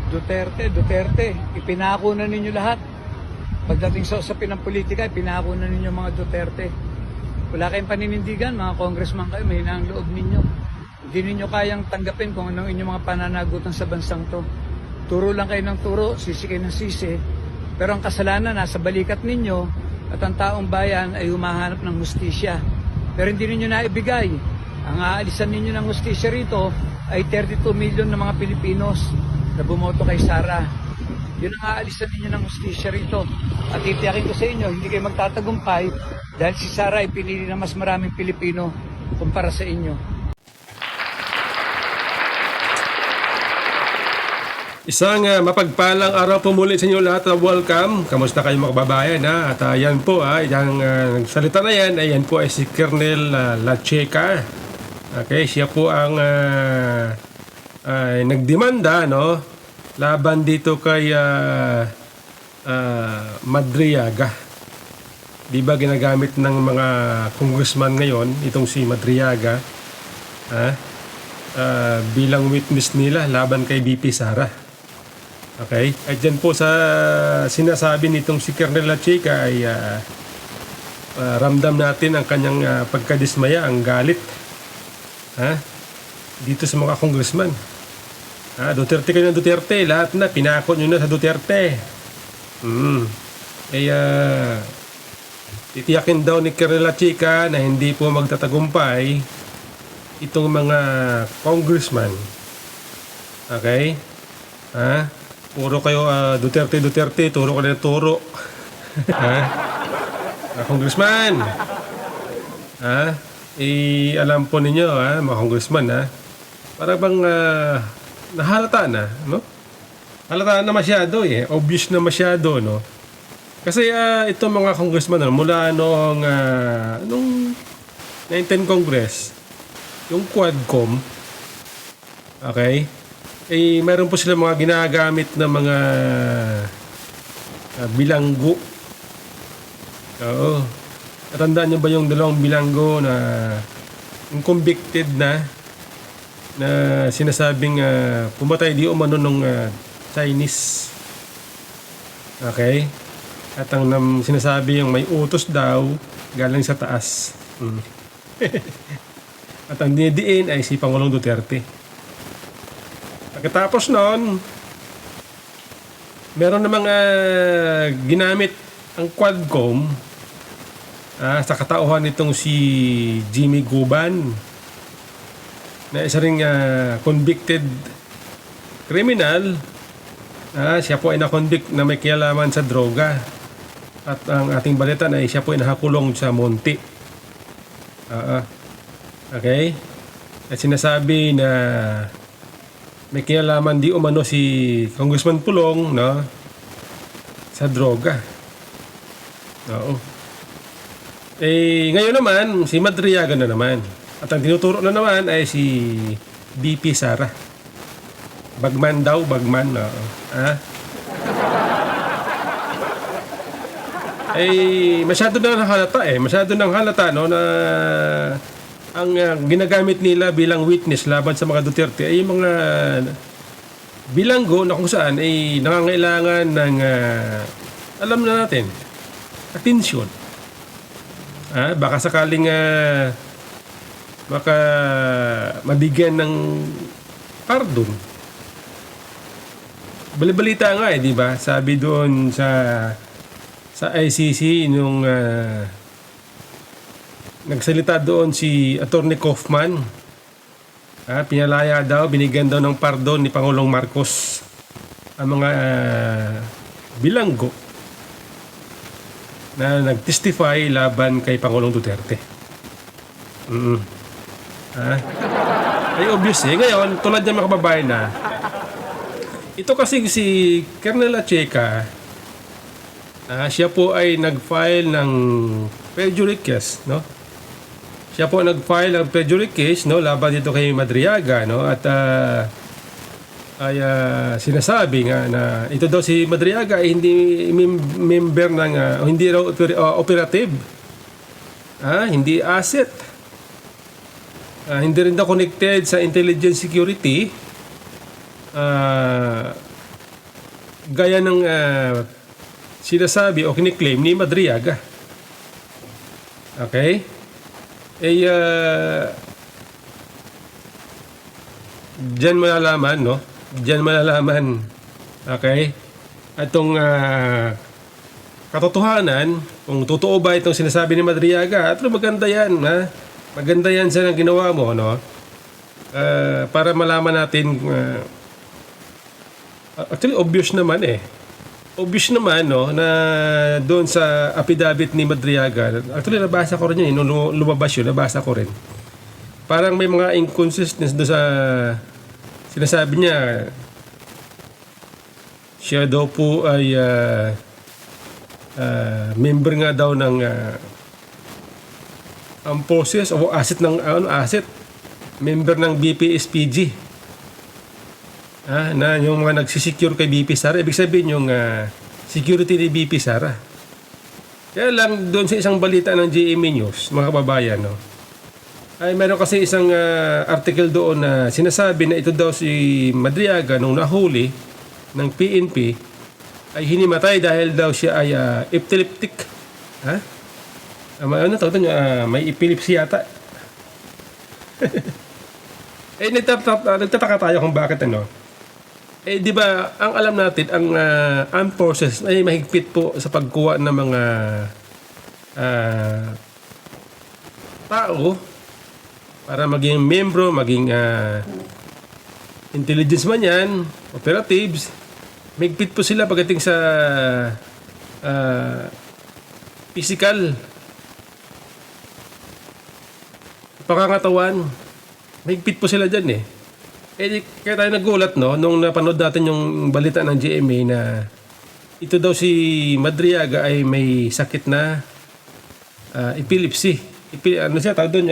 Duterte, ipinako na ninyo lahat. Pagdating sa usapin ng politika, ipinako na ninyo mga Duterte. Wala kayong paninindigan, mga congressman kayo, mahina ang loob ninyo. Hindi ninyo kayang tanggapin kung anong inyong mga pananagutan sa bansang to. Turo lang kayo ng turo, sisi kayo ng sisi. Pero ang kasalanan nasa balikat ninyo at ang taong bayan ay humahanap ng hustisya. Pero hindi ninyo naibigay. Ang aalisan ninyo ng hustisya rito ay 32 million ng mga Pilipinos na bumoto kay Sara. Yun ang aalisan ninyo ng hustisya rito. At itiyakin ko sa inyo, hindi kayo magtatagumpay dahil si Sara ay pinili ng mas maraming Pilipino kumpara sa inyo. Isang mapagpalang araw po muli sa inyo lahat. Welcome. Kamusta kayo mga kababayan? At yan po, yung nagsalita na yan, ayan po ay si Colonel Lacheca. Okay, siya po ang nagdemanda, no, laban dito kay Madriaga. Di ba ginagamit ng mga congressman ngayon itong si Madriaga bilang witness nila laban kay BP Sara. Okay? At dyan po sa sinasabi nitong si Colonel Lacheca ay ramdam natin ang kanyang pagkadismaya, ang galit dito sa mga congressman. Duterte kayo ng Duterte, lahat na pinako nyo na sa Duterte. Titiyakin daw ni Colonel Lacheca na hindi po magtatagumpay itong mga congressman. Okay? Puro kayo Duterte, turo ka na turo. Congressman. Alam po ninyo, mga congressman, para bang nahalata na, no? Halata na masyado obvious na masyado, no? Kasi itong mga congressman, mula nung 19 Congress, yung Quadcom, okay, mayroon po sila mga ginagamit na mga bilanggo. Oo. Natandaan niyo ba yung dalawang bilanggo na yung convicted na sinasabing pumatay di umano nung Chinese. Okay? At ang sinasabi yung may utos daw galing sa taas. At ang dinidiin ay si Pangulong Duterte. Pagkatapos noon, meron na mga ginamit ang Quadcom sa katauhan nitong si Jimmy Guban, na isa ring convicted criminal. Siya po ay na-convict na may kinalaman sa droga. At ang ating balita na siya po ay nakakulong sa Monte. Okay? At sinasabi na may kinalaman di umano si Congressman Pulong, no, sa droga. Oo. Ngayon naman, si Madriaga na naman. At ang tinuturo na naman ay si BP Sara. Bagman daw, bagman. Oo. Masyado na halata Masyado nang halata, no, na ang ginagamit nila bilang witness laban sa mga Duterte ay yung mga bilanggo na kung saan ay nangangailangan ng alam na natin, atensyon. Baka sakaling baka mabigyan ng pardon. Balibalita nga di ba? Sabi doon sa ICC nung nagsalita doon si Attorney Kaufman. Pinalaya daw, binigyan daw ng pardon ni Pangulong Marcos ang mga bilanggo na nag-testify laban kay Pangulong Duterte. Ay obvious Ngayon, tulad ng mga kababayan na, ito kasi si Colonel Lacheca, siya po ay nag-file ng perjury case, no? Siya po nag-file ng perjury case, no, laban dito kay Madriaga, no, at sinasabi nga na ito daw si Madriaga ay hindi member ng hindi raw operative, hindi asset, hindi rin daw connected sa intelligence security, gaya ng sinasabi o kiniklaim ni Madriaga. Okay? Diyan malalaman, no? Diyan malalaman. Okay? Atong katotohanan, kung totoo ba itong sinasabi ni Madriaga, at maganda yan, ha? Maganda yan sa ginawa mo, no? Para malaman natin, actually, obvious naman eh. Obvious naman, no, na doon sa affidavit ni Madriaga, actually, nabasa ko rin yun, nung lumabas yun, nabasa ko rin. Parang may mga inconsistencies doon sa sinasabi niya, siya daw po ay member nga daw ng ang forces o asset ng asset, member ng BPSPG. Na yung mga nagsisecure kay BP Sara, ibig sabihin yung security ni BP Sara. Kaya lang doon sa isang balita ng GMA News, mga kababayan, no, ay meron kasi isang article doon na sinasabi na ito daw si Madriaga nung nahuli ng PNP ay hinimatay dahil daw siya ay epileptic. Ano tawag niya? May epilepsy yata. Nagtataka tayo kung bakit ano. Di ba, ang alam natin, ang armed forces ay mahigpit po sa pagkuha ng mga tao para maging membro, maging intelligence man yan, operatives. Mahigpit po sila pagdating sa physical pangangatawan. Mahigpit po sila dyan eh. Kaya tayo nagulat, no, nung napanood natin yung balita ng GMA na ito daw si Madriaga ay may sakit na epilepsy. Ano siya tawag doon?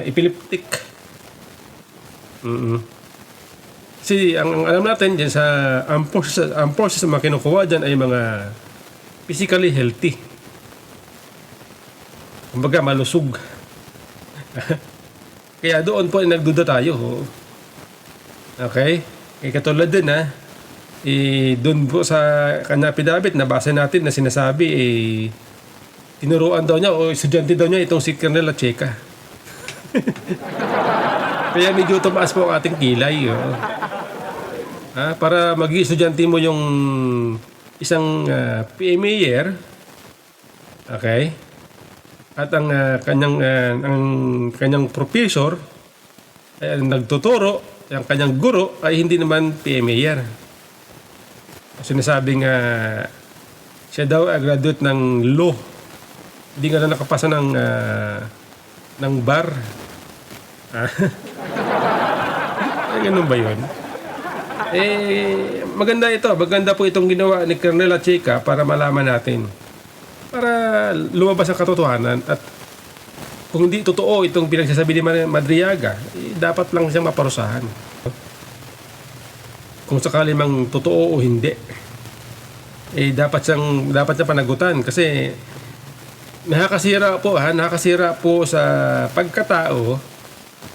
Epileptic. Kasi ang alam natin dyan sa armed forces na mga kinukuha dyan ay mga physically healthy. Kumbaga malusog. Kaya doon po ay nagduda tayo. Okay? Katulad din doon po sa kanya affidavit, nabasa natin na sinasabi tinuruan daw niya o estudyante daw niya itong si Colonel Lacheca. Kaya medyo tumaas po ang ating kilay. Para maging estudyante mo yung isang PMA year, okay? At ang kanyang professor ay nagtuturo, ang kanyang guro ay hindi naman PMA year. Sinasabing siya daw ay graduate ng law. Hindi nga na nakapasa ng bar. Ay, ganun ba yun? Maganda ito. Maganda po itong ginawa ni Colonel Lacheca para malaman natin. Para lumabas ang katotohanan at kung hindi totoo itong pinagsasabi ni Madriaga, dapat lang siyang maparusahan. Kung sakali mang totoo o hindi, dapat siyang panagutan kasi nakakasira po sa pagkatao,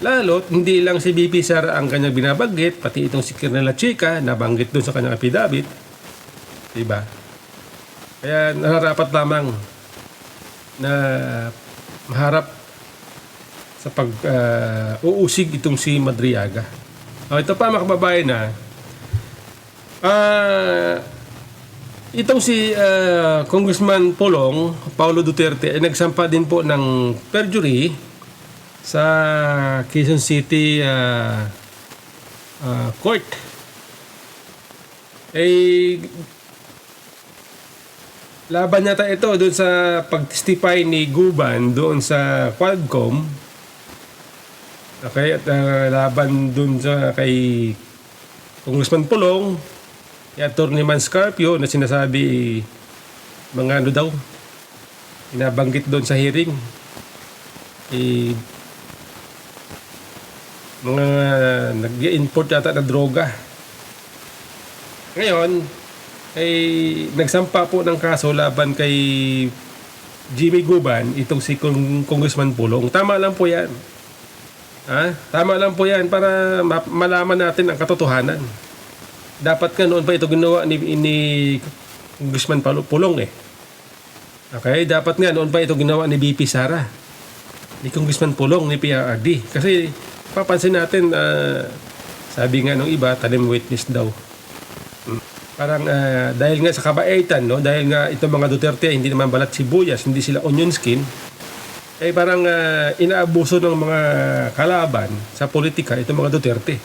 lalo't hindi lang si BP Sara ang kanyang binabanggit, pati itong si Colonel Lacheca nabanggit doon sa kanyang affidavit, diba? Kaya nararapat lamang na maharap sa pag-uusig itong si Madriaga. Ito pa mga kababayan itong si Congressman Paulo Duterte ay nagsampa din po ng perjury sa Quezon City court. Laban yata ito doon sa pag-testify ni Guban doon sa Quadcom. Okay, at laban doon sa kay Congressman Pulong, kay Atty. Man Scarpio na sinasabi mga ano daw, inabanggit doon sa hearing. Mga nag-import yata na droga. Ngayon, nagsampa po ng kaso laban kay Jimmy Guban, itong si Congressman Pulong. Tama lang po yan. Tama lang po yan para malaman natin ang katotohanan. Dapat nga noon pa ito ginawa ni Congressman Pulong eh. Okay, dapat nga noon pa ito ginawa ni BP Sara, ni Congressman Pulong, ni PRRD. Kasi papansin natin, sabi nga nung iba, talim witness daw. Parang dahil nga sa kabaitan, no? Dahil nga itong mga Duterte hindi naman balat sibuyas, hindi sila onion skin, eh parang inaabuso ng mga kalaban sa politika itong mga Duterte.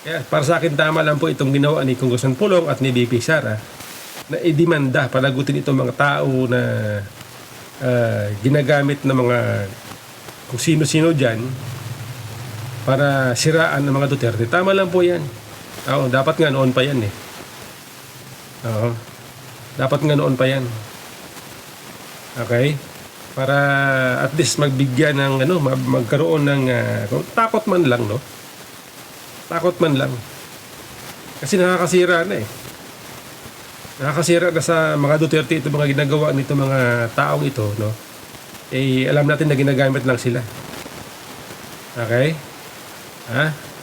Kaya para sa akin tama lang po itong ginawa ni Congressman Pulong at ni BP Sara na idemanda, panagutin itong mga tao na ginagamit ng mga kung sino-sino dyan para siraan ng mga Duterte. Tama lang po yan. Oo, dapat nga noon pa yan eh. Oo. Dapat nga noon pa yan. Okay? Para at least magbigyan ng magkaroon ng takot man lang, no? Takot man lang. Kasi nakakasira na eh. Nakakasira na sa mga Duterte ito mga ginagawa nito mga taong ito, no? Eh alam natin na ginagamit lang sila. Okay?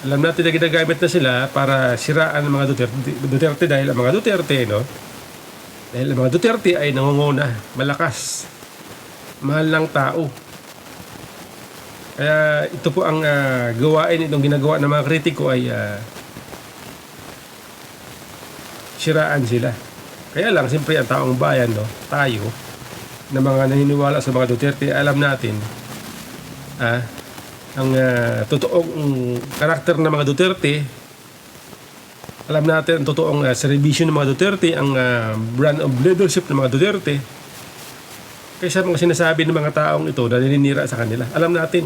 Alam natin na ginagamit na sila para siraan ang mga Duterte dahil ang mga Duterte, no? Dahil ang mga Duterte ay nangunguna, malakas, mahal ng tao. Kaya ito po ang gawain itong ginagawa ng mga kritiko ay siraan sila. Kaya lang, siyempre ang taong bayan, no? Tayo, na mga naniniwala sa mga Duterte, alam natin ang totoong karakter ng mga Duterte. Alam natin ang totoong servisyo ng mga Duterte, ang brand of leadership ng mga Duterte. Kaysa mga sinasabi ng mga taong ito na naninira sa kanila. Alam natin.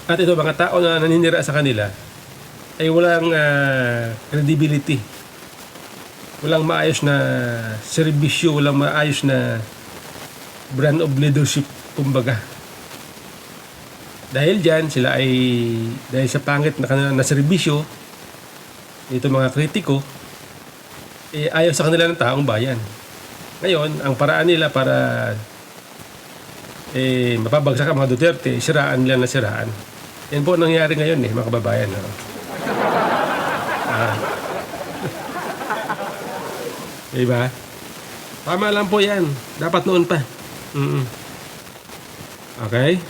At ito, mga tao na naninira sa kanila ay walang credibility. Walang maayos na serbisyo, walang maayos na brand of leadership, kumbaga. Dahil dyan, sila ay, dahil sa pangit na serbisyo, ito mga kritiko, eh, ayaw sa kanila ng taong bayan. Ngayon, ang paraan nila para mapabagsak ang mga Duterte, siraan nila na siraan. Yan po ang nangyari ngayon mga kababayan. No? Diba? Tama lang po yan. Dapat noon pa. Okay?